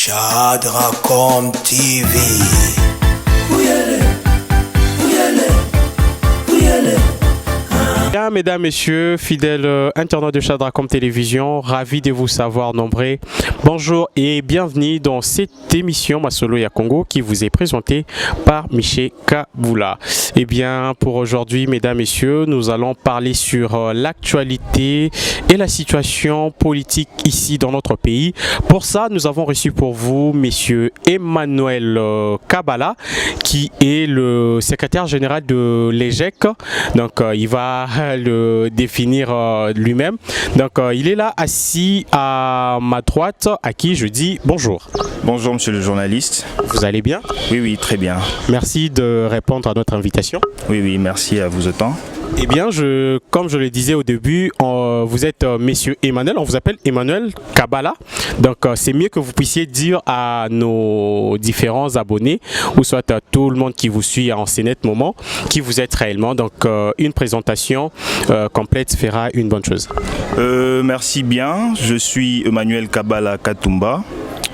Shadracom TV. Bien, mesdames, messieurs, fidèles internautes de Shadracom Télévision, ravi de vous savoir nombreux. Bonjour et bienvenue dans cette émission Masolo ya Congo qui vous est présentée par Michel Kaboula. Eh bien, pour aujourd'hui, mesdames, messieurs, nous allons parler sur l'actualité et la situation politique ici dans notre pays. Pour ça, nous avons reçu pour vous monsieur Emmanuel Kabala, qui est le secrétaire général de l'EGEC. Donc, il va le définir lui-même. Donc il est là assis à ma droite, à qui je dis bonjour. Bonjour monsieur le journaliste. Vous allez bien? Oui, très bien. Merci de répondre à notre invitation. Oui, merci à vous autant. Eh bien, comme je le disais au début, vous êtes monsieur Emmanuel, on vous appelle Emmanuel Kabala. Donc, c'est mieux que vous puissiez dire à nos différents abonnés, ou soit à tout le monde qui vous suit en ce net moment, qui vous êtes réellement. Donc, une présentation complète fera une bonne chose. Merci bien. Je suis Emmanuel Kabala Katumba,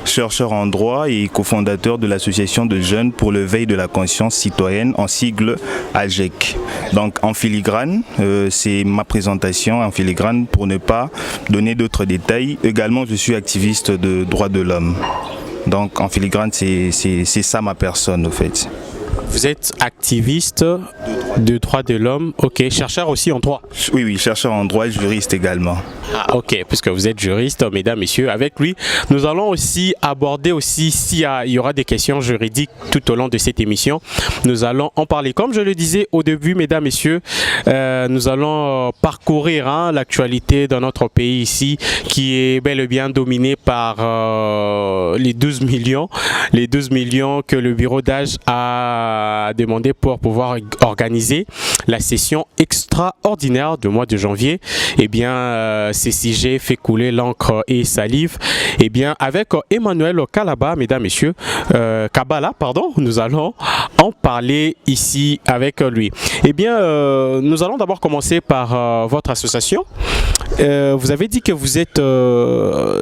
chercheur en droit et cofondateur de l'association de jeunes pour le veille de la conscience citoyenne, en sigle AGEC. Donc en filigrane, c'est ma présentation en filigrane pour ne pas donner d'autres détails. Également, je suis activiste de droits de l'homme. Donc en filigrane, c'est ça ma personne au fait. Vous êtes activiste de droits de l'homme, ok, chercheur aussi en droit. Oui, chercheur en droit et juriste également. Ah, ok, puisque vous êtes juriste, mesdames, messieurs, avec lui, nous allons aussi aborder aussi s'il y aura des questions juridiques tout au long de cette émission. Nous allons en parler. Comme je le disais au début, mesdames, messieurs, nous allons parcourir l'actualité dans notre pays ici, qui est bel et bien dominée par les 12 millions que le bureau d'âge a demandé pour pouvoir organiser la session extraordinaire du mois de janvier. Eh bien, CCG fait couler l'encre et salive. Eh bien, avec Emmanuel Kabala, mesdames, messieurs, Kabala, pardon, nous allons en parler ici avec lui. Eh bien, nous allons d'abord commencer par votre association. Vous avez dit que vous êtes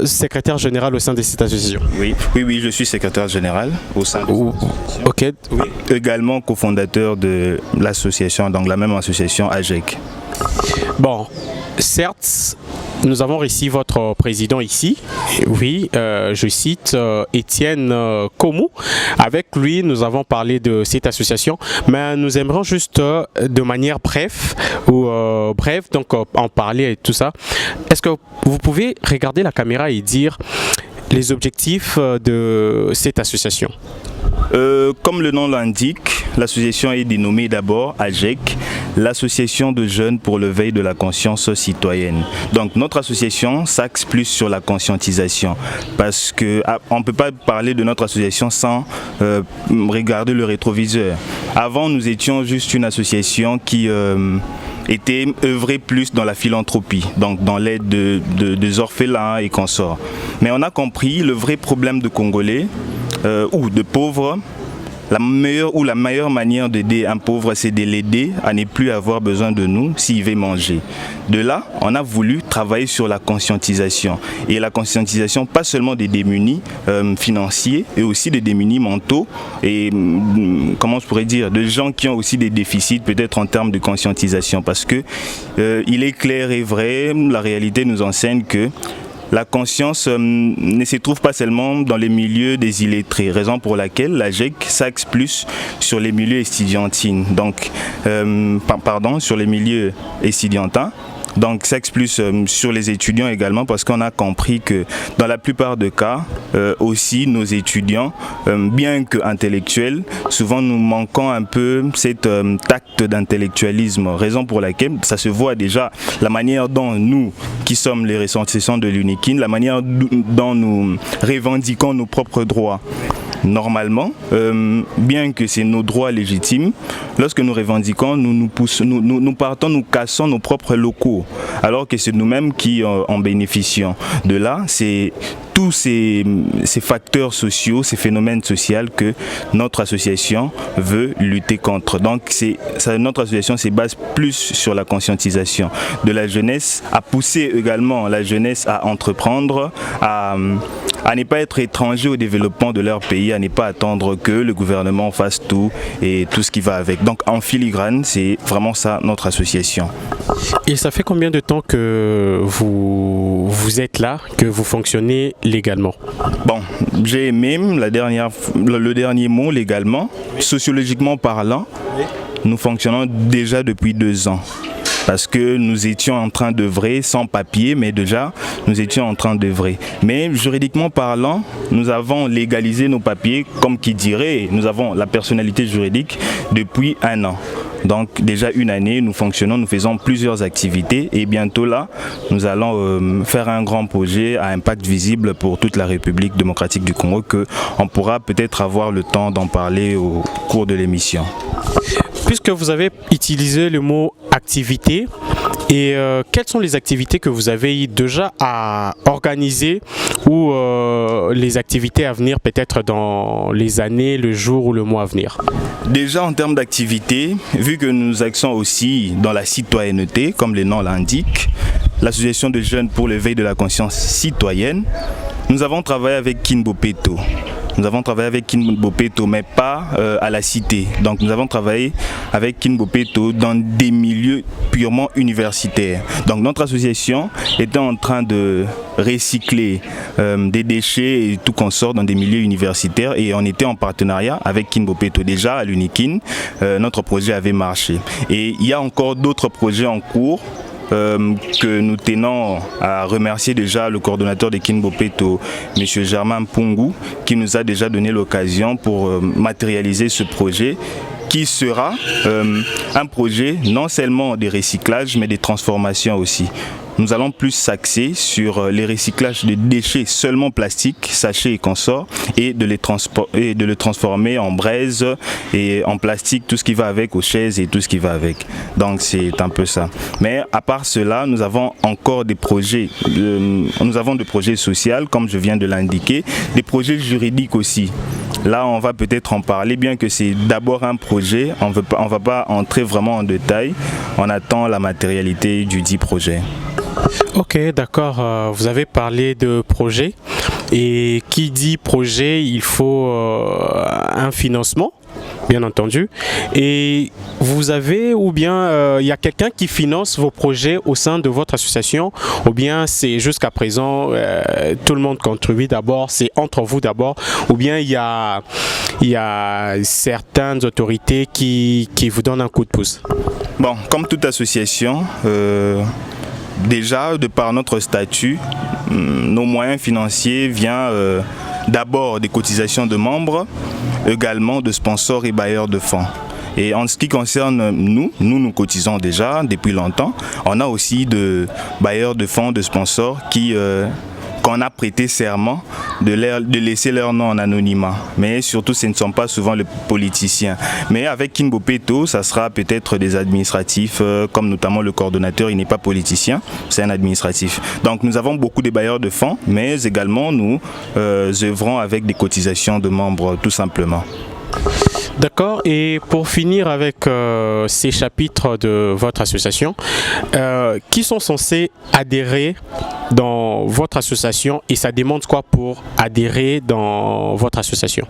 secrétaire général au sein de cette association. Oui, je suis secrétaire général au sein de cette association. Ok. Oui. Également cofondateur de l'association, donc la même association AGEC. Bon, certes, nous avons reçu votre président ici, oui, je cite Étienne Komou. Avec lui, nous avons parlé de cette association, mais nous aimerions juste de manière brève, donc en parler et tout ça. Est-ce que vous pouvez regarder la caméra et dire les objectifs de cette association? Comme le nom l'indique, l'association est dénommée d'abord AGEC, l'association de jeunes pour le veille de la conscience citoyenne. Donc notre association s'axe plus sur la conscientisation, parce que on ne peut pas parler de notre association sans regarder le rétroviseur. Avant, nous étions juste une association qui était œuvrée plus dans la philanthropie, donc dans l'aide des orphelins et consorts. Mais on a compris le vrai problème de Congolais ou de pauvres. La meilleure manière d'aider un pauvre, c'est de l'aider à ne plus avoir besoin de nous s'il veut manger. De là, on a voulu travailler sur la conscientisation. Et la conscientisation, pas seulement des démunis financiers, et aussi des démunis mentaux, et comment je pourrais dire, de gens qui ont aussi des déficits peut-être en termes de conscientisation. Parce que il est clair et vrai, la réalité nous enseigne que la conscience ne se trouve pas seulement dans les milieux des illettrés, raison pour laquelle l'AGEC s'axe plus sur les milieux estudiantines, donc sur les milieux estudiantins. Donc s'axe plus sur les étudiants également, parce qu'on a compris que dans la plupart des cas, aussi nos étudiants, bien qu'intellectuels, souvent nous manquons un peu cet tact d'intellectualisme, raison pour laquelle ça se voit déjà la manière dont nous, qui sommes les ressortissants de l'UNIKIN, la manière dont nous revendiquons nos propres droits. Normalement, bien que c'est nos droits légitimes, lorsque nous revendiquons, nous partons, nous cassons nos propres locaux, alors que c'est nous-mêmes qui en bénéficions. De là, c'est tous ces facteurs sociaux, ces phénomènes sociaux que notre association veut lutter contre. Donc notre association se base plus sur la conscientisation de la jeunesse, à pousser également la jeunesse à entreprendre, à ne pas être étranger au développement de leur pays, à ne pas attendre que le gouvernement fasse tout et tout ce qui va avec. Donc en filigrane, c'est vraiment ça notre association. Et ça fait combien de temps que vous êtes là, que vous fonctionnez légalement? Bon, j'ai même le dernier mot légalement. Sociologiquement parlant, nous fonctionnons déjà depuis 2 ans. Parce que nous étions en train d'œuvrer sans papier, mais déjà nous étions en train d'œuvrer. Mais juridiquement parlant, nous avons légalisé nos papiers, comme qui dirait, nous avons la personnalité juridique depuis 1 an. Donc déjà 1 année, nous fonctionnons, nous faisons plusieurs activités et bientôt là, nous allons faire un grand projet à impact visible pour toute la République démocratique du Congo qu'on pourra peut-être avoir le temps d'en parler au cours de l'émission. Puisque vous avez utilisé le mot activité, et quelles sont les activités que vous avez déjà à organiser ou les activités à venir peut-être dans les années, le jour ou le mois à venir? Déjà en termes d'activité, vu que nous axons aussi dans la citoyenneté, comme le nom l'indique, l'association de jeunes pour l'éveil de la conscience citoyenne, nous avons travaillé avec Kinbopeto. Nous avons travaillé avec Kinbopeto, mais pas à la cité. Donc nous avons travaillé avec Kinbopeto dans des milieux purement universitaires. Donc notre association était en train de recycler des déchets et tout consort dans des milieux universitaires et on était en partenariat avec Kinbopeto. Déjà à l'Unikin, notre projet avait marché. Et il y a encore d'autres projets en cours. Que nous tenons à remercier déjà le coordonnateur de Kinbopeto, M. Germain Pungu, qui nous a déjà donné l'occasion pour matérialiser ce projet qui sera un projet non seulement de recyclage mais de transformation aussi. Nous allons plus s'axer sur les recyclages de déchets seulement plastiques, sachets et consorts, et de le transformer en braise et en plastique, tout ce qui va avec, aux chaises et tout ce qui va avec. Donc c'est un peu ça. Mais à part cela, nous avons encore des projets, nous avons des projets sociaux, comme je viens de l'indiquer, des projets juridiques aussi. Là, on va peut-être en parler, bien que c'est d'abord un projet, on ne va pas entrer vraiment en détail, on attend la matérialité du dit projet. Ok, d'accord. Vous avez parlé de projet et qui dit projet, il faut un financement, bien entendu. Et vous avez ou bien il y a quelqu'un qui finance vos projets au sein de votre association ou bien c'est jusqu'à présent tout le monde contribue d'abord, c'est entre vous d'abord ou bien il y a certaines autorités qui vous donnent un coup de pouce? Bon, comme toute association, déjà, de par notre statut, nos moyens financiers viennent d'abord des cotisations de membres, également de sponsors et bailleurs de fonds. Et en ce qui concerne nous cotisons déjà depuis longtemps. On a aussi de bailleurs de fonds, de sponsors qu'on a prêté serment de laisser leur nom en anonymat. Mais surtout, ce ne sont pas souvent les politiciens. Mais avec Kinbopeto, ça sera peut-être des administratifs, comme notamment le coordonnateur, il n'est pas politicien, c'est un administratif. Donc nous avons beaucoup de bailleurs de fonds, mais également nous œuvrons avec des cotisations de membres, tout simplement. D'accord, et pour finir avec ces chapitres de votre association, qui sont censés adhérer dans votre association et ça demande quoi pour adhérer dans votre association?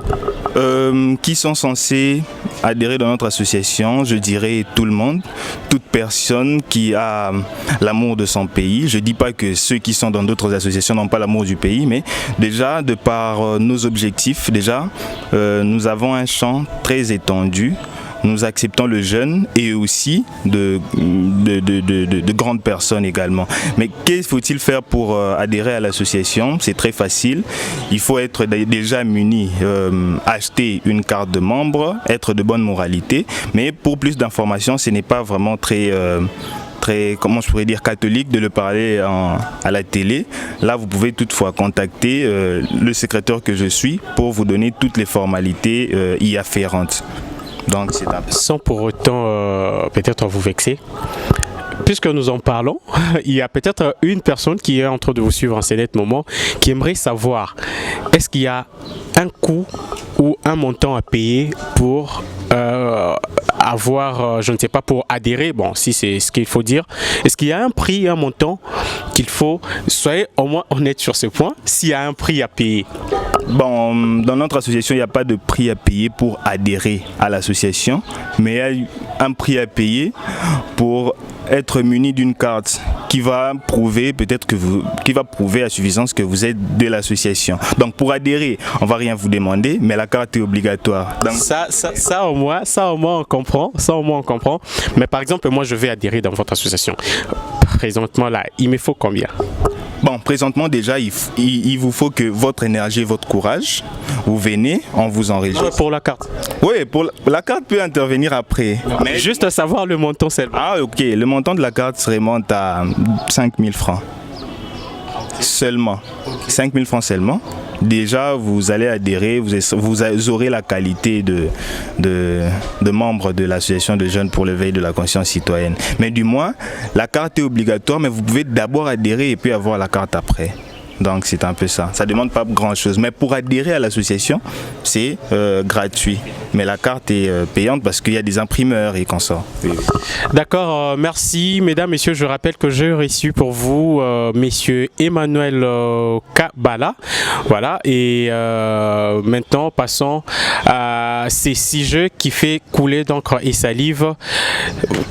Qui sont censés adhérer dans notre association? Je dirais tout le monde, toute personne qui a l'amour de son pays. Je ne dis pas que ceux qui sont dans d'autres associations n'ont pas l'amour du pays, mais déjà de par nos objectifs, nous avons un champ très étendu. Nous acceptons le jeune et aussi de grandes personnes également. Mais qu'est-ce faut-il faire pour adhérer à l'association? C'est très facile. Il faut être déjà muni, acheter une carte de membre, être de bonne moralité. Mais pour plus d'informations, ce n'est pas vraiment très, comment je pourrais dire, catholique de le parler à la télé. Là, vous pouvez toutefois contacter le secrétaire que je suis pour vous donner toutes les formalités y afférentes. Donc, c'est sans pour autant peut-être vous vexer, puisque nous en parlons, il y a peut-être une personne qui est en train de vous suivre en ce net moment qui aimerait savoir, est-ce qu'il y a un coût ou un montant à payer pour avoir, je ne sais pas, pour adhérer, bon, si c'est ce qu'il faut dire, est-ce qu'il y a un prix, un montant qu'il faut, soyez au moins honnête sur ce point, s'il y a un prix à payer? Bon, dans notre association, il n'y a pas de prix à payer pour adhérer à l'association, mais il y a un prix à payer pour être muni d'une carte qui va prouver qui va prouver à suffisance que vous êtes de l'association. Donc pour adhérer, on va rien vous demander, mais la carte est obligatoire. Donc, ça au moins on comprend, Mais par exemple, moi je vais adhérer dans votre association. Présentement là, il me faut combien? Bon, présentement déjà, il vous faut que votre énergie, votre courage, vous venez, on vous enregistre. Pour la carte? Oui, pour la carte peut intervenir après. Mais juste savoir le montant seulement. Ah ok, le montant de la carte se remonte à 5 000 francs. Seulement. 5 000 francs seulement. Déjà, vous allez adhérer, vous aurez la qualité de membre de l'association de jeunes pour l'éveil de la conscience citoyenne. Mais du moins, la carte est obligatoire, mais vous pouvez d'abord adhérer et puis avoir la carte après. Donc c'est un peu ça. Ça ne demande pas grand-chose. Mais pour adhérer à l'association, c'est gratuit. Mais la carte est payante parce qu'il y a des imprimeurs et consorts. Oui. D'accord, merci. Mesdames, messieurs, je rappelle que j'ai reçu pour vous messieurs Emmanuel Kabala. Voilà, et maintenant passons à ces 6 jeux qui fait couler d'encre et salive.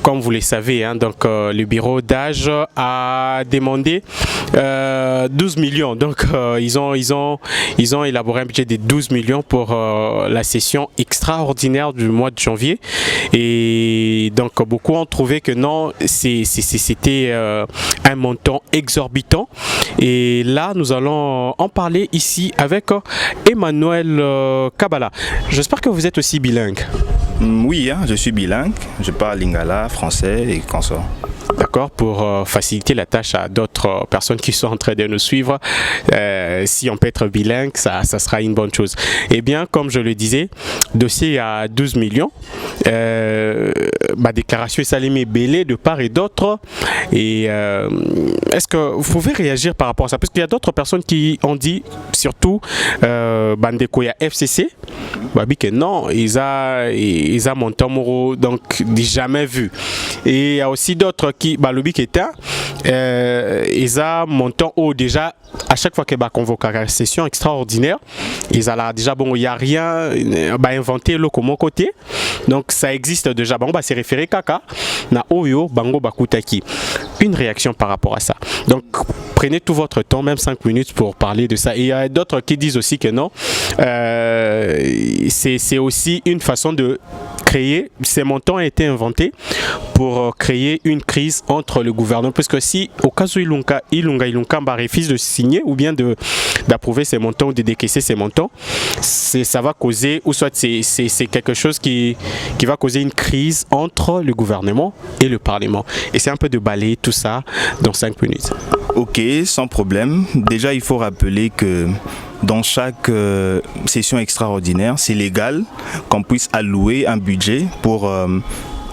Comme vous le savez, hein, donc, le bureau d'âge a demandé 12 millions. Donc ils ont élaboré un budget de 12 millions pour la session extraordinaire du mois de janvier. Et donc beaucoup ont trouvé que non, c'était un montant exorbitant. Et là, nous allons en parler ici avec Emmanuel Kabala. J'espère que vous êtes aussi bilingue. Oui, hein, je suis bilingue. Je parle lingala, français et consort. D'accord, pour faciliter la tâche à d'autres personnes qui sont en train de nous suivre, si on peut être bilingue, ça sera une bonne chose. Eh bien, comme je le disais, dossier à 12 millions, déclaration est salimée belée de part et d'autre. Et est-ce que vous pouvez réagir par rapport à ça? Parce qu'il y a d'autres personnes qui ont dit, surtout Bandekoya FCC, que non, ils ont monté moro, donc jamais vu. Et il y a aussi d'autres qui, le BIC était, ils ont monté haut déjà, à chaque fois que convoque une session extraordinaire, ils ont déjà, bon, il n'y a rien inventé le comme côté, donc ça existe déjà. Bon, c'est référé kaka, na oyo, bango bakutaki. Une réaction par rapport à ça. Donc, prenez tout votre temps, même 5 minutes pour parler de ça. Et il y a d'autres qui disent aussi que non, c'est aussi une façon de créer, ces montants ont été inventés pour créer une crise entre le gouvernement, parce que si au cas où Ilunga refuse de signer ou bien d'approuver ces montants ou de décaisser ces montants, ça va causer, ou soit c'est quelque chose qui va causer une crise entre le gouvernement et le Parlement. Et c'est un peu de balayer tout ça dans 5 minutes. Ok, sans problème. Déjà, il faut rappeler que dans chaque session extraordinaire, c'est légal qu'on puisse allouer un budget pour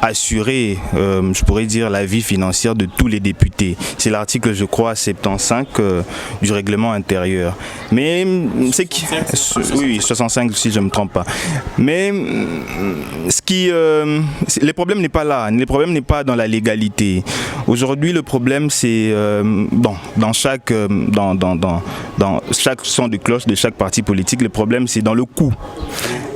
assurer, je pourrais dire, la vie financière de tous les députés. C'est l'article, je crois, 75 du règlement intérieur. Mais c'est qui... Oui, 65 si je ne me trompe pas. Mais le problème n'est pas là. Le problème n'est pas dans la légalité. Aujourd'hui, le problème, c'est dans chaque son de cloche de chaque parti politique, le problème, c'est dans le coût.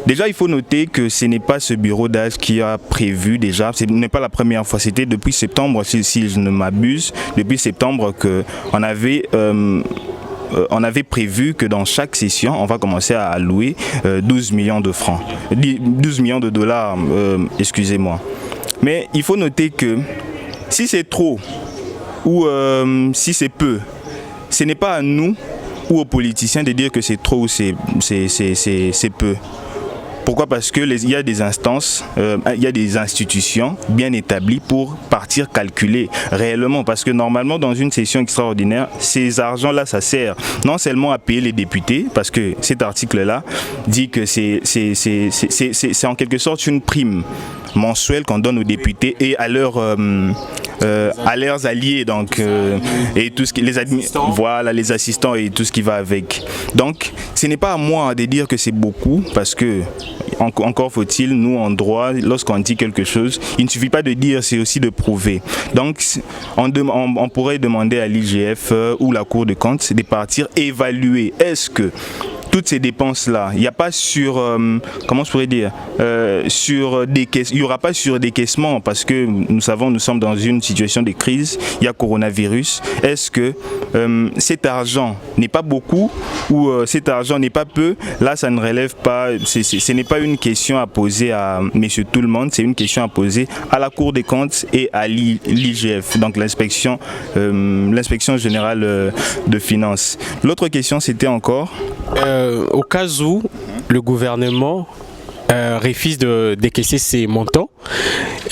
Déjà, il faut noter que ce n'est pas ce bureau d'âge qui a prévu déjà, ce n'est pas la première fois, c'était depuis septembre, si je ne m'abuse, depuis septembre qu'on avait prévu que dans chaque session, on va commencer à allouer 12 millions de francs, 12 millions de dollars, excusez-moi. Mais il faut noter que si c'est trop ou si c'est peu, ce n'est pas à nous ou aux politiciens de dire que c'est trop ou c'est peu. Pourquoi? Parce qu'il y a des instances, il y a des institutions bien établies pour partir calculer réellement. Parce que normalement, dans une session extraordinaire, ces argents-là, ça sert non seulement à payer les députés, parce que cet article-là dit que c'est en quelque sorte une prime mensuelle qu'on donne aux députés et à à leurs alliés, donc et tout ce qui voilà, les assistants et tout ce qui va avec. Donc ce n'est pas à moi de dire que c'est beaucoup, parce que encore faut-il, nous en droit, lorsqu'on dit quelque chose, il ne suffit pas de dire, c'est aussi de prouver. Donc on pourrait demander à l'IGF ou la Cour des comptes de partir évaluer, est-ce que toutes ces dépenses-là, il n'y a pas sur, comment je pourrais dire, il n'y aura pas sur décaissement, parce que nous savons, nous sommes dans une situation de crise, il y a coronavirus. Est-ce que cet argent n'est pas beaucoup ou cet argent n'est pas peu? Là, ça ne relève pas, ce n'est pas une question à poser à Monsieur Tout le Monde, c'est une question à poser à la Cour des comptes et à l'IGF, donc l'inspection générale de finances. L'autre question, c'était encore au cas où le gouvernement refuse de décaisser ces montants,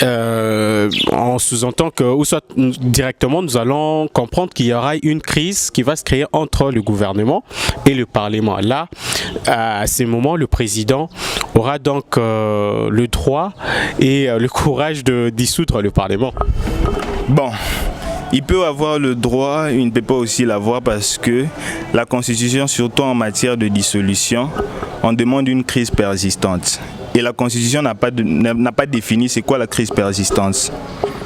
on sous-entend que, ou soit directement, nous allons comprendre qu'il y aura une crise qui va se créer entre le gouvernement et le Parlement. Là, à ce moment, le président aura donc le droit et le courage de dissoudre le Parlement. Bon. Il peut avoir le droit, il ne peut pas aussi l'avoir, parce que la Constitution, surtout en matière de dissolution, on demande une crise persistante. Et la Constitution n'a pas défini c'est quoi la crise persistante.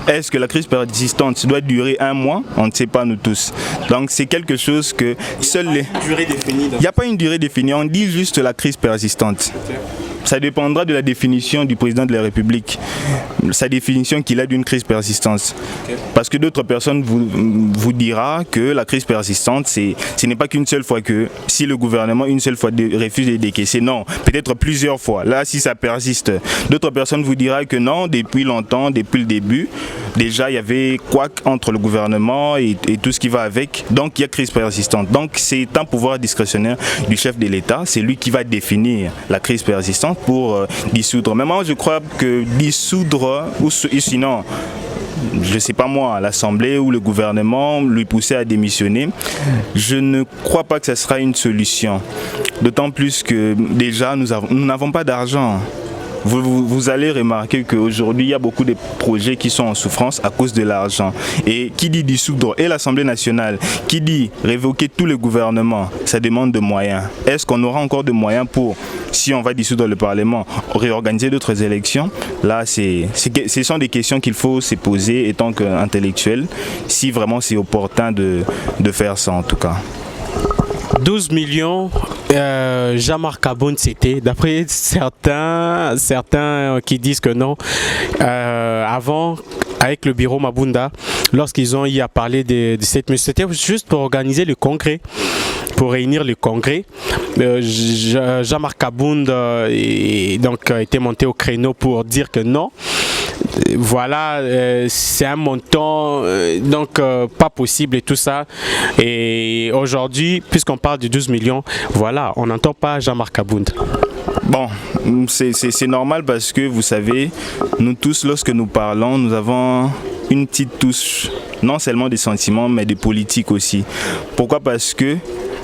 Est-ce que la crise persistante doit durer 1 mois? On ne sait pas, nous tous. Donc c'est quelque chose que seuls les... Il n'y a pas une durée définie, on dit juste la crise persistante. Ça dépendra de la définition du président de la République, sa définition qu'il a d'une crise persistante. Parce que d'autres personnes vous dira que la crise persistante, ce n'est pas qu'une seule fois, que si le gouvernement une seule fois refuse de décaisser, non, peut-être plusieurs fois. Là, si ça persiste, d'autres personnes vous dira que non, depuis longtemps, depuis le début, déjà il y avait quoi entre le gouvernement et tout ce qui va avec, donc il y a crise persistante. Donc c'est un pouvoir discrétionnaire du chef de l'État, c'est lui qui va définir la crise persistante pour dissoudre. Mais moi je crois que dissoudre, ou sinon, je ne sais pas moi, l'Assemblée ou le gouvernement, lui pousser à démissionner, je ne crois pas que ce sera une solution. D'autant plus que déjà nous n'avons pas d'argent. Vous allez remarquer qu'aujourd'hui, il y a beaucoup de projets qui sont en souffrance à cause de l'argent. Et qui dit dissoudre et l'Assemblée nationale, qui dit révoquer tout le gouvernement, ça demande de moyens. Est-ce qu'on aura encore de moyens pour, si on va dissoudre le Parlement, réorganiser d'autres élections? Là, ce sont des questions qu'il faut se poser étant qu'intellectuel, si vraiment c'est opportun de faire ça en tout cas. 12 millions, Jean-Marc Aboun, c'était, d'après certains qui disent que non, avant, avec le bureau Mabunda, lorsqu'ils ont eu à parler de cette mesure, c'était juste pour organiser le congrès, pour réunir le congrès. Jean-Marc Aboun était monté au créneau pour dire que non. Voilà, c'est un montant donc pas possible et tout ça. Et aujourd'hui, puisqu'on parle de 12 millions, voilà, on n'entend pas Jean-Marc Abound. Bon, c'est normal parce que vous savez, nous tous, lorsque nous parlons, nous avons une petite touche, non seulement des sentiments, mais de politique aussi. Pourquoi? Parce que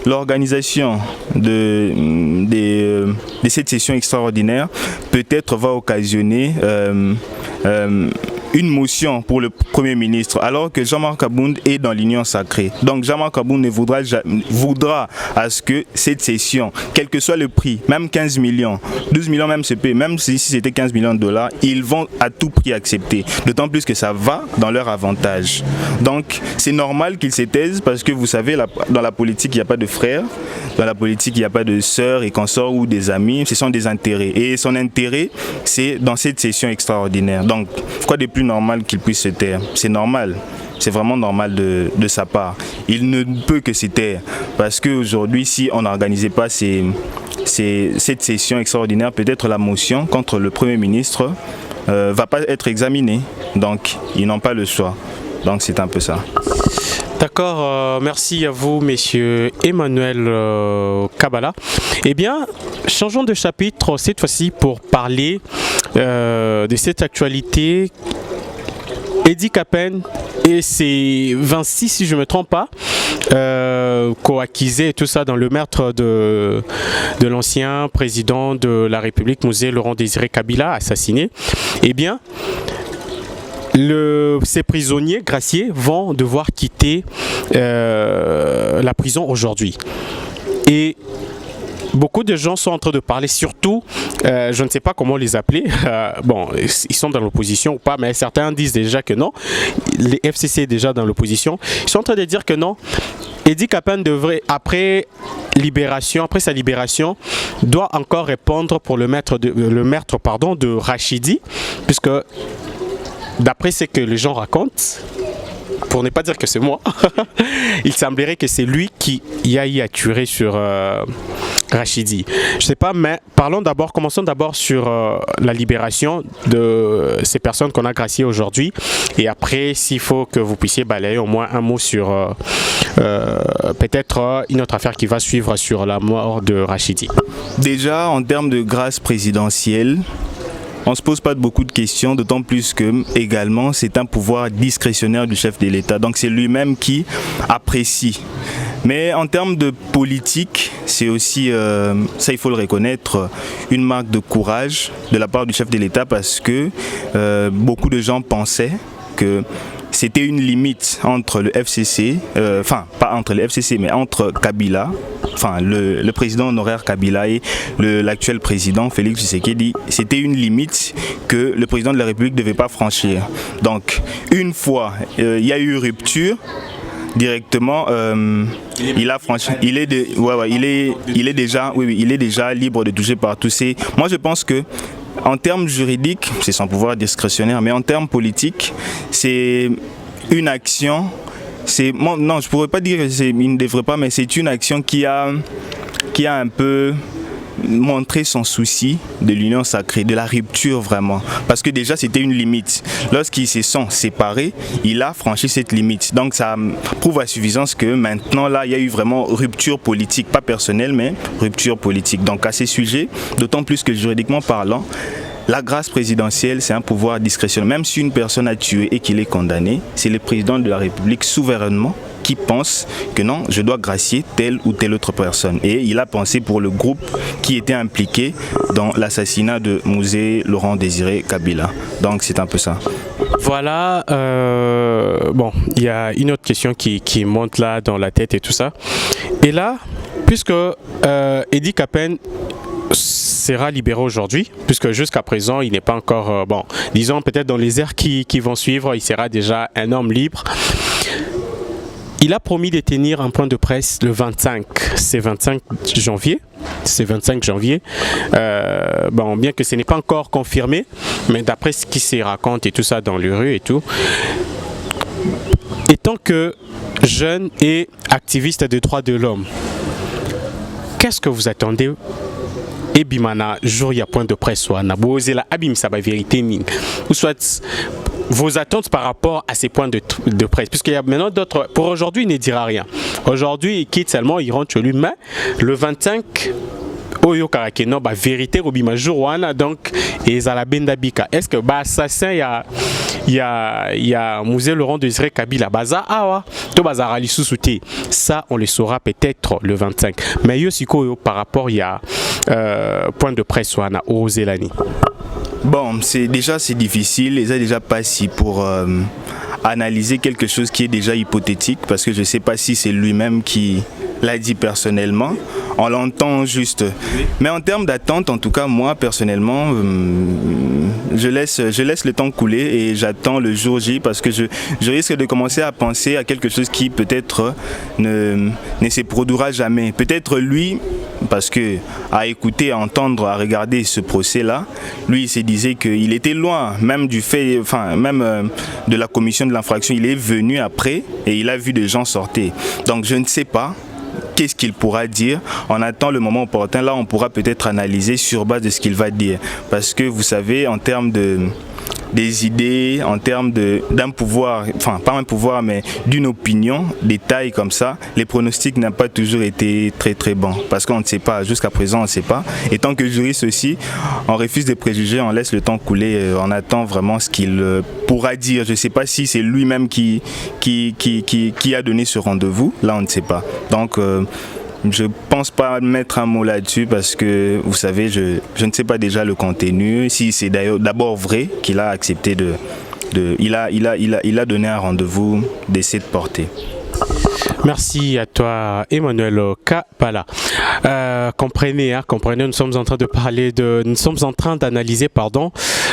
l'organisation de cette session extraordinaire peut-être va occasionner une motion pour le Premier ministre, alors que Jean-Marc Abound est dans l'union sacrée. Donc Jean-Marc Abound voudra à ce que cette session, quel que soit le prix, même 15 millions, 12 millions même se paye, même si c'était 15 millions de dollars, ils vont à tout prix accepter. D'autant plus que ça va dans leur avantage. Donc c'est normal qu'ils se taisent, parce que vous savez, dans la politique, il n'y a pas de frères, dans la politique, il n'y a pas de sœurs et consorts ou des amis, ce sont des intérêts. Et son intérêt, c'est dans cette session extraordinaire. Donc, quoi de plus normal qu'il puisse se taire? C'est normal. C'est vraiment normal de sa part. Il ne peut que se taire. Parce qu'aujourd'hui, si on n'organisait pas cette session extraordinaire, peut-être la motion contre le Premier ministre va pas être examinée. Donc, ils n'ont pas le choix. Donc, c'est un peu ça. D'accord, merci à vous, messieurs Emmanuel Kabala. Eh bien, changeons de chapitre cette fois-ci pour parler de cette actualité. Eddie Capen et ses 26, si je ne me trompe pas, co-accusés et tout ça dans le meurtre de l'ancien président de la République, Mosé Laurent Désiré Kabila, assassiné. Eh bien, ces prisonniers graciés vont devoir quitter la prison aujourd'hui. Et beaucoup de gens sont en train de parler, surtout, je ne sais pas comment les appeler, bon, ils sont dans l'opposition ou pas, mais certains disent déjà que non. Les FCC est déjà dans l'opposition. Ils sont en train de dire que non. Eddie Capen devrait, après sa libération, doit encore répondre pour le meurtre de Rachidi, puisque d'après ce que les gens racontent, pour ne pas dire que c'est moi, il semblerait que c'est lui qui y a tué sur Rachidi. Je sais pas, mais commençons d'abord sur la libération de ces personnes qu'on a graciées aujourd'hui. Et après, s'il faut que vous puissiez balayer au moins un mot sur peut-être une autre affaire qui va suivre sur la mort de Rachidi. Déjà, en termes de grâce présidentielle, on ne se pose pas beaucoup de questions, d'autant plus que également c'est un pouvoir discrétionnaire du chef de l'État. Donc c'est lui-même qui apprécie. Mais en termes de politique, c'est aussi, ça il faut le reconnaître, une marque de courage de la part du chef de l'État parce que beaucoup de gens pensaient que c'était une limite entre le FCC, enfin pas entre le FCC mais entre Kabila, enfin le président honoraire Kabila et l'actuel président Félix Tshisekedi, c'était une limite que le président de la République ne devait pas franchir. Donc une fois il y a eu rupture, directement il a franchi, il est déjà libre de toucher partout. Moi je pense que en termes juridiques, c'est son pouvoir discrétionnaire, mais en termes politiques, c'est une action. Non, je pourrais pas dire qu'il ne devrait pas, mais c'est une action qui a un peu montré son souci de l'union sacrée, de la rupture vraiment. Parce que déjà c'était une limite. Lorsqu'ils se sont séparés, il a franchi cette limite. Donc ça prouve à suffisance que maintenant là, il y a eu vraiment rupture politique, pas personnelle, mais rupture politique. Donc à ces sujets, d'autant plus que juridiquement parlant, la grâce présidentielle, c'est un pouvoir discrétionnaire. Même si une personne a tué et qu'il est condamné, c'est le président de la République souverainement qui pense que non, je dois gracier telle ou telle autre personne. Et il a pensé pour le groupe qui était impliqué dans l'assassinat de Mouzé Laurent Désiré Kabila. Donc c'est un peu ça. Voilà, bon, il y a une autre question qui monte là dans la tête et tout ça. Et là, puisque Eddie Capen sera libéré aujourd'hui, puisque jusqu'à présent il n'est pas encore, bon, disons peut-être dans les heures qui vont suivre, il sera déjà un homme libre. Il a promis de tenir un point de presse le 25, c'est 25 janvier. C'est 25 janvier. Bon, bien que ce n'est pas encore confirmé, mais d'après ce qui se raconte et tout ça dans les rues et tout, étant que jeune et activiste des droits de l'homme, qu'est-ce que vous attendez? Et bimana jour il y a point de presse soit na bosé la abim ça va vérité ning ou soit vos attentes par rapport à ces points de presse, puisqu'il y a maintenant d'autres. Pour aujourd'hui il ne dira rien. Aujourd'hui il quitte seulement, il rentre chez lui, mais le 25 Oyo Karakeno, bah vérité Robima Jourwana, donc et Zalabenda Bika. Est-ce que bah assassin il y a Mouzé Laurent Désiré Kabila Baza Awa to Bazarali Sousouté. Ça on le saura peut-être le 25. Mais Yosiko par rapport il y a point de presse Wana Ozélani. Bon, c'est difficile, ils ont déjà pas si pour analyser quelque chose qui est déjà hypothétique parce que je sais pas si c'est lui-même qui l'a dit personnellement. On l'entend juste. Mais en termes d'attente, en tout cas, moi, personnellement, je laisse le temps couler et j'attends le jour J parce que je risque de commencer à penser à quelque chose qui peut-être ne se produira jamais. Peut-être lui, parce que à écouter, à entendre, à regarder ce procès-là, lui, il se disait qu'il était loin, même du fait, enfin, même de la commission de l'infraction. Il est venu après et il a vu des gens sortir. Donc, je ne sais pas. Qu'est-ce qu'il pourra dire? On attend le moment opportun. Là, on pourra peut-être analyser sur base de ce qu'il va dire. Parce que vous savez, en termes des idées, en termes d'un pouvoir, enfin pas un pouvoir, mais d'une opinion, des tailles comme ça, les pronostics n'ont pas toujours été très très bons. Parce qu'on ne sait pas, jusqu'à présent on ne sait pas. Et tant que juriste aussi, on refuse de préjuger, on laisse le temps couler, on attend vraiment ce qu'il pourra dire. Je ne sais pas si c'est lui-même qui a donné ce rendez-vous, là on ne sait pas. Donc je pense pas mettre un mot là-dessus parce que vous savez, je ne sais pas déjà le contenu, si c'est d'abord vrai qu'il a accepté de il a donné un rendez-vous de cette portée. Merci à toi, Emmanuel Kapala. Comprenez, nous sommes en train d'analyser,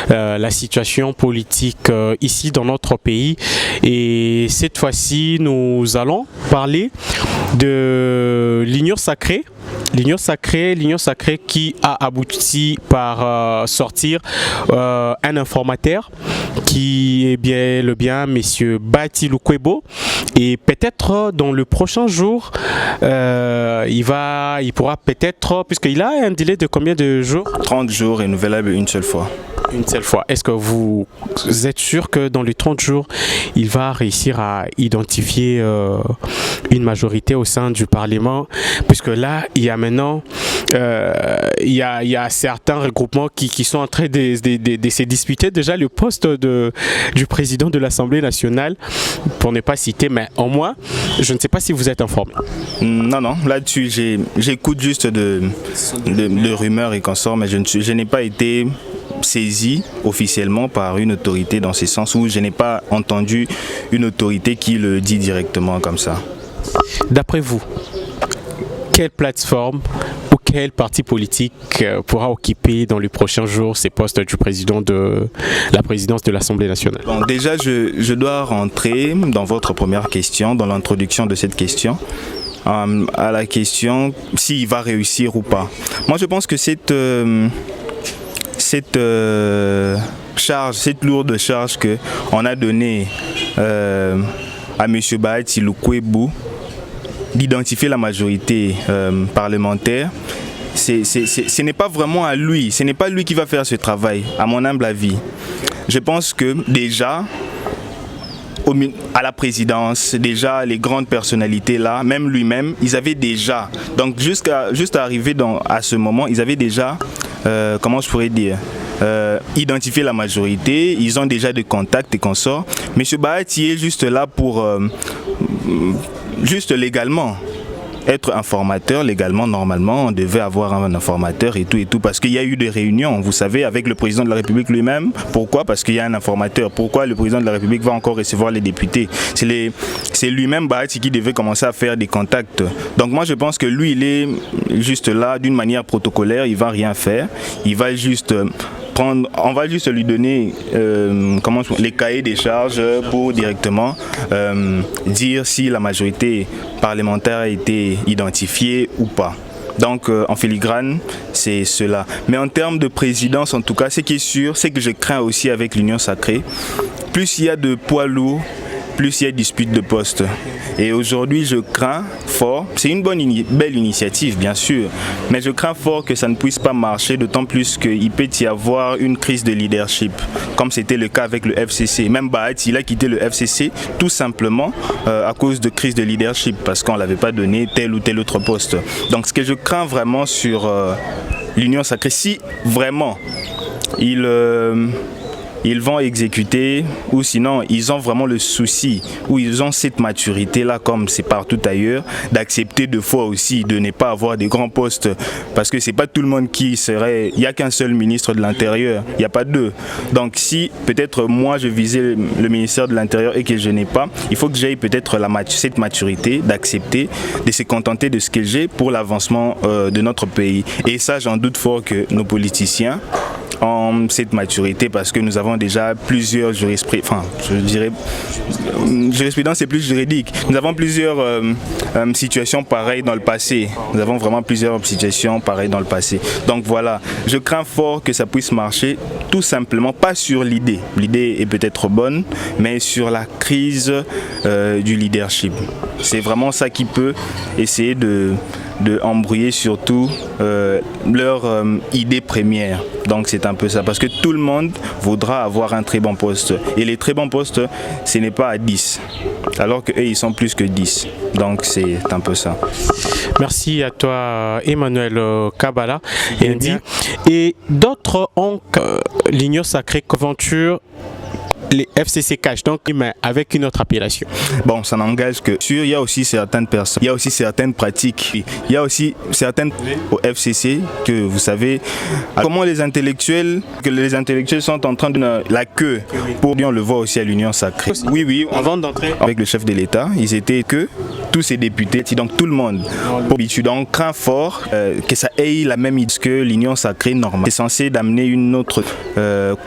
la situation politique ici dans notre pays. Et cette fois-ci, nous allons parler de l'Union sacrée. L'Union sacrée qui a abouti par sortir un informateur qui est bien Monsieur Bati Lukwebo, et peut-être dans le prochain jour il pourra peut-être, puisqu'il a un délai de combien de jours? 30 jours renouvelable une seule fois. Une seule fois. Est-ce que vous êtes sûr que dans les 30 jours, il va réussir à identifier une majorité au sein du Parlement? Puisque là, il y a maintenant il y a certains regroupements qui sont en train de se disputer déjà le poste du président de l'Assemblée nationale, pour ne pas citer, mais au moins, je ne sais pas si vous êtes informé. Non, là-dessus, j'écoute juste de rumeurs et consorts, mais je n'ai pas été saisi officiellement par une autorité dans ce sens, où je n'ai pas entendu une autorité qui le dit directement comme ça. D'après vous, quelle plateforme ou quel parti politique pourra occuper dans les prochains jours ces postes du président de la présidence de l'Assemblée nationale? Bon, déjà, je dois rentrer dans votre première question, dans l'introduction de cette question, à la question s'il va réussir ou pas. Moi, je pense que cette lourde charge qu'on a donnée à M. Bati Lukwebo d'identifier la majorité parlementaire, ce n'est pas vraiment à lui, ce n'est pas lui qui va faire ce travail, à mon humble avis. Je pense que déjà, à la présidence, déjà les grandes personnalités là, même lui-même, ils avaient déjà, donc juste arriver à ce moment, ils avaient déjà, comment je pourrais dire, identifier la majorité, ils ont déjà des contacts et consorts. Monsieur Bati est juste là pour, juste légalement, être informateur. Légalement, normalement, on devait avoir un informateur et tout, parce qu'il y a eu des réunions, vous savez, avec le président de la République lui-même. Pourquoi? Parce qu'il y a un informateur. Pourquoi le président de la République va encore recevoir les députés? C'est lui-même, Bati, qui devait commencer à faire des contacts. Donc moi, je pense que lui, il est juste là, d'une manière protocolaire, il ne va rien faire. Il va juste on va juste lui donner les cahiers des charges pour directement dire si la majorité parlementaire a été identifiée ou pas. Donc en filigrane, c'est cela. Mais en termes de présidence, en tout cas, ce qui est sûr, c'est que je crains aussi avec l'Union sacrée, plus il y a de poids lourds, plus il y a dispute de poste. Et aujourd'hui, je crains fort, c'est une belle initiative bien sûr, mais je crains fort que ça ne puisse pas marcher, d'autant plus qu'il peut y avoir une crise de leadership, comme c'était le cas avec le FCC. Même Bati, il a quitté le FCC tout simplement à cause de crise de leadership, parce qu'on ne l'avait pas donné tel ou tel autre poste. Donc ce que je crains vraiment sur l'Union sacrée, si vraiment ils vont exécuter, ou sinon ils ont vraiment le souci, ou ils ont cette maturité là, comme c'est partout ailleurs, d'accepter deux fois aussi de ne pas avoir des grands postes, parce que c'est pas tout le monde qui serait, il n'y a qu'un seul ministre de l'Intérieur, il n'y a pas deux. Donc si peut-être moi je visais le ministère de l'Intérieur et que je n'ai pas, il faut que j'aie peut-être cette maturité d'accepter, de se contenter de ce que j'ai pour l'avancement de notre pays. Et ça, j'en doute fort que nos politiciens ont cette maturité, parce que nous avons déjà plusieurs jurisprudences, enfin je dirais jurisprudence c'est plus juridique, nous avons plusieurs situations pareilles dans le passé, nous avons vraiment plusieurs situations pareilles dans le passé. Donc voilà, je crains fort que ça puisse marcher, tout simplement pas sur l'idée est peut-être bonne, mais sur la crise du leadership. C'est vraiment ça qui peut essayer de embrouiller surtout leur idée première. Donc c'est un peu ça, parce que tout le monde voudra avoir un très bon poste, et les très bons postes, ce n'est pas à 10, alors qu'eux ils sont plus que 10. Donc c'est un peu ça. Merci à toi Emmanuel Kabala. Et d'autres ont l'Union sacrée Conventure les FCC Cash, donc mais avec une autre appellation. Bon, ça n'engage que sur, il y a aussi certaines personnes, il y a aussi certaines pratiques, il y a aussi certaines au FCC que vous savez comment les intellectuels sont en train de la queue pour bien on le voit aussi à l'Union Sacrée. Oui, Avant d'entrer avec le chef de l'État, ils étaient que tous ces députés, donc tout le monde. Donc on craint fort que ça ait la même idée que l'Union Sacrée normale. C'est censé d'amener une autre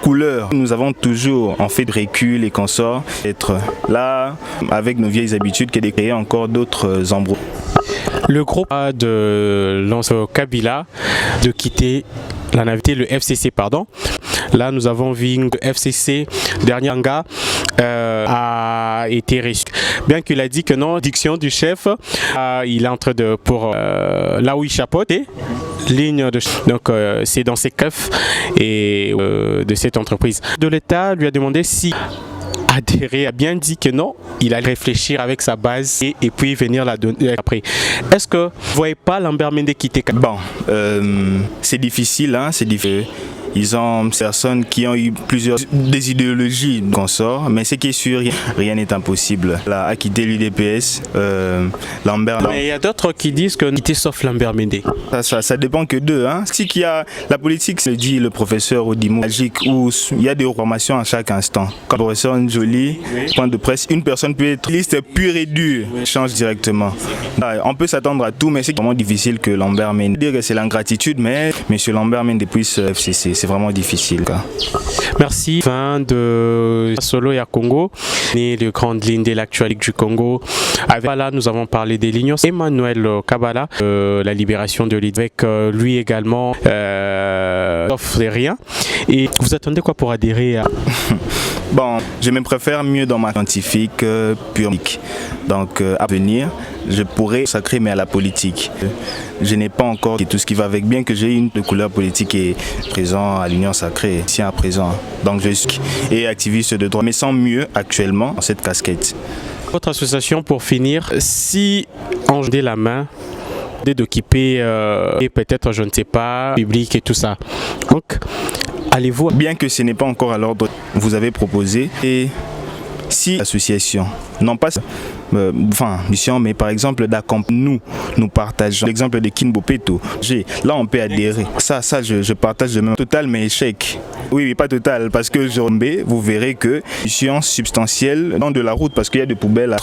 couleur. Nous avons toujours en fait de recul et consorts être là avec nos vieilles habitudes que de créer encore d'autres embrouilles. Le groupe de l'ancien Kabila de quitter la navette, le FCC pardon. Là nous avons vu le FCC dernier Anga a été reçu. Bien qu'il a dit que non, diction du chef, il est en train de pour là où il chapeaute ligne de donc c'est dans ses keufs et de cette entreprise. De l'État lui a demandé si adhérer, a bien dit que non, il allait réfléchir avec sa base et puis venir la donner après. Est-ce que vous ne voyez pas Lambert Mende quitter? Bon, c'est difficile, hein, c'est difficile. Ils ont des personnes qui ont eu des idéologies consorts, mais ce qui est sûr, rien n'est impossible. Là, à quitter l'UDPS, Lambert. Mais il y a d'autres qui disent que quitter sauf Lambert Mende. Ça dépend que d'eux. Hein. Si qu'il y a la politique, se dit le professeur Odimo Magique, où il y a des formations à chaque instant. Comme le professeur Njoli, point de presse, une personne peut être liste pure et dure, change directement. On peut s'attendre à tout, mais c'est vraiment difficile que Lambert Mende. Dire que c'est l'ingratitude, mais M. Lambert Mende puisse FCC. C'est vraiment difficile. Merci. Fin de Solo et à Congo, les grandes lignes de l'actualité du Congo. Là, nous avons parlé des lignes. Emmanuel Kabala, la libération de l'île, avec lui également, offre rien. Et vous attendez quoi pour adhérer à... Bon, je me préfère mieux dans ma scientifique pure. Donc, à venir, je pourrais consacrer mais à la politique. Je n'ai pas encore tout ce qui va avec, bien que j'ai une couleur politique et présent à l'Union Sacrée, ici à présent. Donc, je suis et activiste de droit, mais sans mieux actuellement dans cette casquette. Votre association, pour finir, si on jetait la main, d'occuper et peut-être, je ne sais pas, public et tout ça. Donc, allez-vous... Bien que ce n'est pas encore à l'ordre, vous avez proposé, et si l'association, non pas mission, mais par exemple d'accompagner, nous partageons l'exemple de Kinbopeto. Là, on peut adhérer. Ça, je partage de même. Total, mais échec. Oui, pas total, parce que vous verrez que mission substantielle dans de la route, parce qu'il y a des poubelles.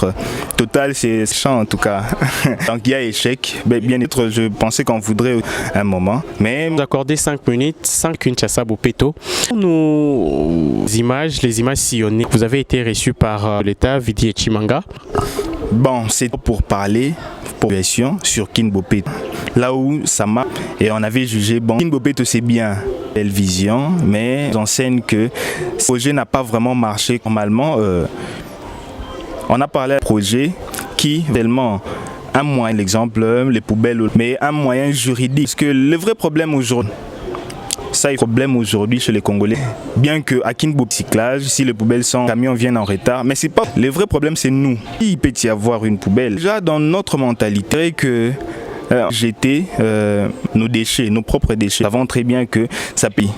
Total, c'est champ en tout cas. Donc il y a échec. Bien être, je pensais qu'on voudrait un moment, mais vous accordez 5 minutes, 5 Kinshasa Bopeto. Les images sillonnées, vous avez été reçu par l'État, Vidi et Chimanga. Bon, c'est pour parler population sur Kinbopeto. Là où ça m'a et on avait jugé bon, Kinbopeto c'est bien, belle vision, mais on enseigne que ce projet n'a pas vraiment marché normalement. On a parlé d'un projet qui tellement un moyen, l'exemple les poubelles, mais un moyen juridique. Parce que le vrai problème aujourd'hui. Ça est le problème aujourd'hui chez les Congolais. Bien que à Kinbo cyclage, si les poubelles sont, les camions viennent en retard, mais c'est pas le vrai problème, c'est nous. Il peut y avoir une poubelle. Déjà dans notre mentalité que jeter nos déchets, nos propres déchets. Nous savons très bien que ça paye.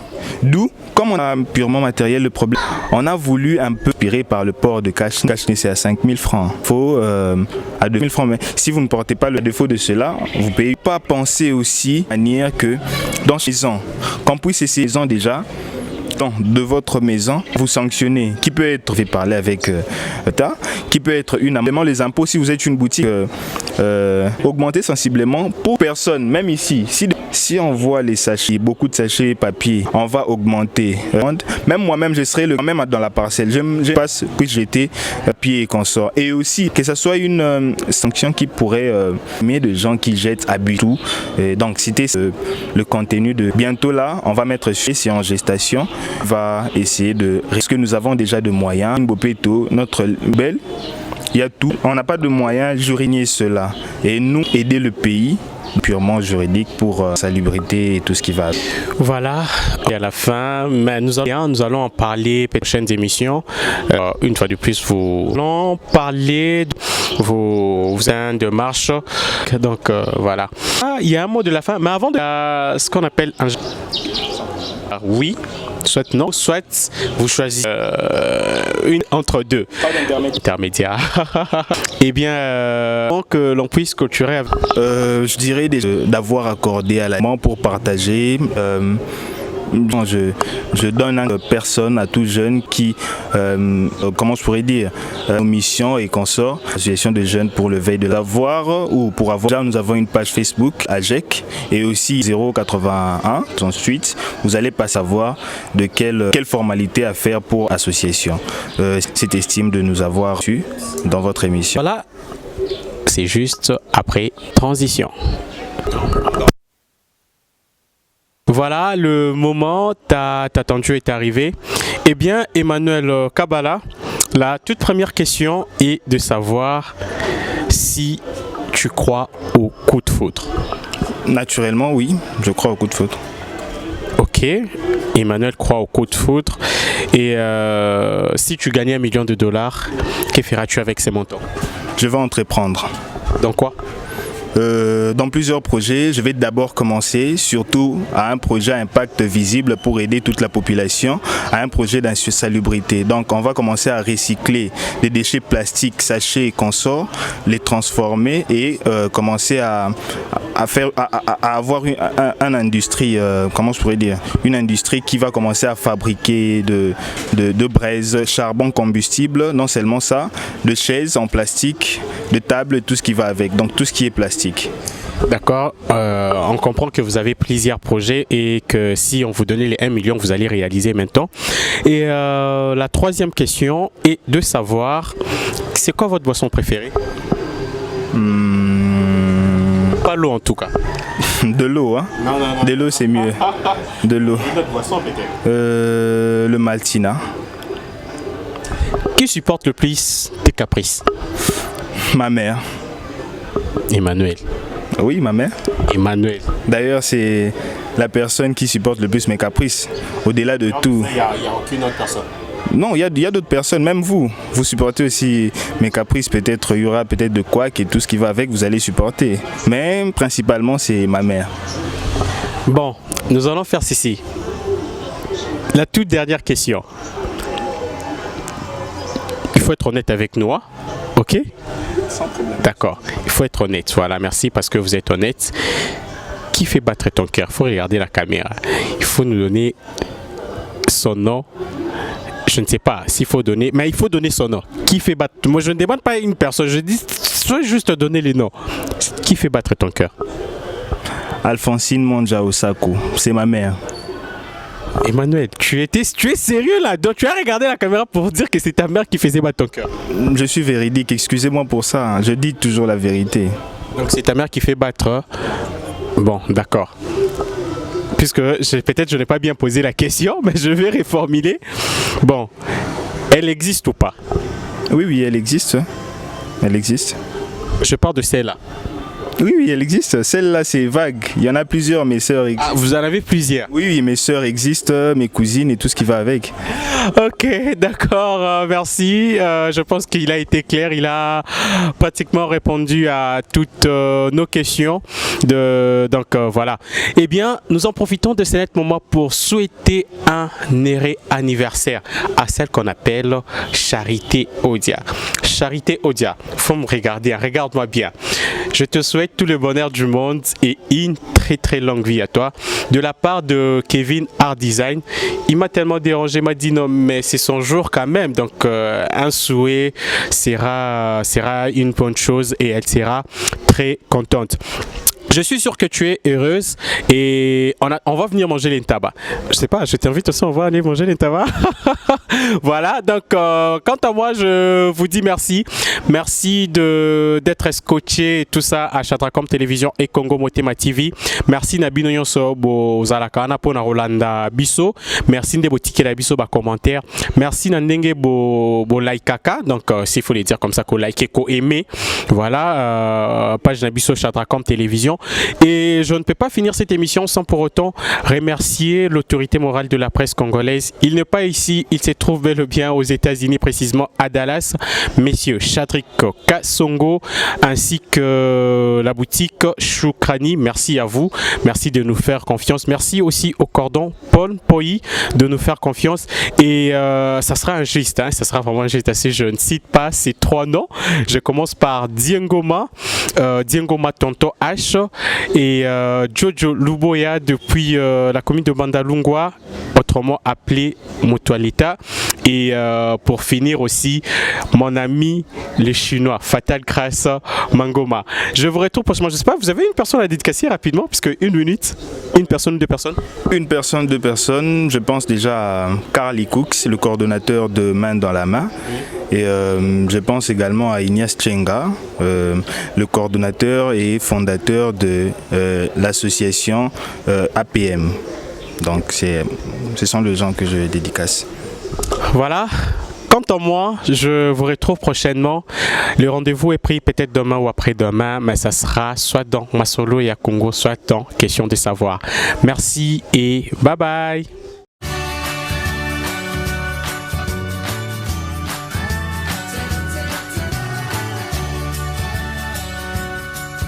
D'où, comme on a purement matériel le problème, on a voulu un peu inspirer par le port de Kachni. Kachni c'est à 5 000 francs. Il faut à 2 000 francs. Mais si vous ne portez pas le défaut de cela, vous ne payez pas penser aussi à manière que dans ces maisons, qu'on puisse essayer déjà de votre maison, vous sanctionnez, qui peut être fait parler avec l'État, qui peut être une amende. Les impôts, si vous êtes une boutique, augmenter sensiblement pour personne, même ici. Si on voit les sachets, beaucoup de sachets papier, on va augmenter. Même moi-même, je serai même dans la parcelle. Je passe, puis jeter papier et consort. Et aussi, que ce soit une sanction qui pourrait mettre de gens qui jettent à but tout. Donc, c'était le contenu de bientôt là, on va mettre c'est en gestation. Va essayer de... Est-ce que nous avons déjà de moyens? Bopeto, notre belle, il y a tout. On n'a pas de moyens juridiques cela. Et nous, aider le pays purement juridique pour salubrité et tout ce qui va. Voilà, et à la fin, mais nous allons en parler pour les prochaines émissions. Une fois de plus, nous allons parler de vos de marche. Donc voilà. Il y a un mot de la fin, mais avant de ce qu'on appelle un... Oui. soit non, soit vous choisissez une entre deux. Pas Intermédiaire. Eh bien, que l'on puisse clôturer. Je dirais d'avoir accordé à la pour partager. Je donne une personne à tout jeune qui, comment je pourrais dire, mission et consort, association de jeunes pour le veille de l'avoir ou pour avoir. Déjà, nous avons une page Facebook, AGEC, et aussi 081. Ensuite, vous allez pas savoir de quelle formalité à faire pour association. C'est estime de nous avoir reçus dans votre émission. Voilà, c'est juste après transition. Voilà, le moment attendu est arrivé. Eh bien, Emmanuel Kabala, la toute première question est de savoir si tu crois au coup de foudre. Naturellement, oui, je crois au coup de foudre. Ok, Emmanuel croit au coup de foudre. Et si tu gagnais $1 million, que feras-tu avec ces montants? Je vais entreprendre. Dans quoi? Dans plusieurs projets. Je vais d'abord commencer surtout à un projet à impact visible pour aider toute la population, à un projet d'insalubrité. Donc on va commencer à recycler les déchets plastiques, sachets et consorts, les transformer et commencer à avoir une industrie, comment je pourrais dire, une industrie qui va commencer à fabriquer de braise, charbon combustible, non seulement ça, de chaises en plastique, de tables, tout ce qui va avec, donc tout ce qui est plastique. D'accord, on comprend que vous avez plusieurs projets et que si on vous donnait les 1 million, vous allez réaliser maintenant. Et la troisième question est de savoir, c'est quoi votre boisson préférée? Pas l'eau en tout cas. De l'eau, hein? Non. De l'eau, c'est mieux. De l'eau. Le Maltina. Qui supporte le plus tes caprices? Ma mère. Emmanuel. Oui, ma mère. Emmanuel. D'ailleurs, c'est la personne qui supporte le plus mes caprices. Au-delà de tout. Il n'y a aucune autre personne. Non, il y a d'autres personnes, même vous. Vous supportez aussi mes caprices, peut-être il y aura peut-être de quoi et tout ce qui va avec, vous allez supporter. Mais principalement, c'est ma mère. Bon, nous allons faire ceci. La toute dernière question. Il faut être honnête avec nous, hein? Ok? Sans problème. D'accord, il faut être honnête. Voilà, merci parce que vous êtes honnête. Qui fait battre ton cœur? Il faut regarder la caméra. Il faut nous donner son nom. Je ne sais pas s'il faut donner, mais il faut donner son nom. Qui fait battre? Moi, je ne demande pas une personne, je dis juste donner les noms. Qui fait battre ton cœur? Alphonsine Monja Osako, c'est ma mère. Emmanuel, tu es sérieux là? Donc tu as regardé la caméra pour dire que c'est ta mère qui faisait battre ton cœur? Je suis véridique, excusez-moi pour ça, je dis toujours la vérité. Donc c'est ta mère qui fait battre? Bon, d'accord. Puisque peut-être je n'ai pas bien posé la question, mais je vais reformuler. Bon, elle existe ou pas? Oui, elle existe. Elle existe. Je parle de celle-là. Oui, elle existe. Celle-là, c'est vague. Il y en a plusieurs, mes sœurs existent. Ah, vous en avez plusieurs? Oui, mes sœurs existent, mes cousines et tout ce qui va avec. Ok, d'accord, merci. Je pense qu'il a été clair. Il a pratiquement répondu à toutes nos questions. Donc voilà. Eh bien, nous en profitons de ce moment pour souhaiter un heureux anniversaire à celle qu'on appelle Charité Odia. Charité Odia, faut me regarder, regarde-moi bien. Je te souhaite tout le bonheur du monde et une très longue vie à toi. De la part de Kevin Art Design, il m'a tellement dérangé, il m'a dit non mais c'est son jour quand même, donc un souhait sera une bonne chose et elle sera très contente. Je suis sûr que tu es heureuse et on va venir manger les tabac. Je sais pas, je t'invite aussi, on va aller manger les tabac. Voilà, donc quant à moi, je vous dis merci. Merci d'être scotché et tout ça à Chatracom Télévision et Congo Motema TV. Merci Nabino Nyonso Bozalakana pour Rolanda Bisso. Merci de botiquer la Bisso ba commentaire. Merci Nandenge bo like kaka. Donc s'il faut les dire comme ça, ko like et ko aimer. Voilà, page Nabisso Chatracom Télévision. Et je ne peux pas finir cette émission sans pour autant remercier l'autorité morale de la presse congolaise. Il n'est pas ici, il se trouve bel et bien aux États-Unis, précisément à Dallas. Messieurs Chadrick Kassongo ainsi que la boutique Choukrani, merci à vous. Merci de nous faire confiance. Merci aussi au cordon Paul Poyi de nous faire confiance. Et ça sera un geste, hein, ça sera vraiment un geste assez. Je ne cite pas ces 3 noms. Je commence par Diengoma Tonto H et Jojo Luboya depuis la commune de Bandalungwa, autrement appelé Mutualita. Et pour finir aussi, mon ami les Chinois, Fatal Grace Mangoma. Je vous retrouve prochainement. Je ne sais pas, vous avez une personne à dédicacer rapidement, puisque 1 minute, une personne, 2 personnes. Une personne, 2 personnes. Je pense déjà à Carly Cooks, le coordonnateur de Main dans la main. Et je pense également à Ignace Tchenga, le coordonnateur et fondateur de l'association APM. Donc ce sont les gens que je dédicace. Voilà. Quant à moi, je vous retrouve prochainement. Le rendez-vous est pris peut-être demain ou après-demain, mais ça sera soit dans Masolo et à Congo, soit dans Question de savoir. Merci et bye bye.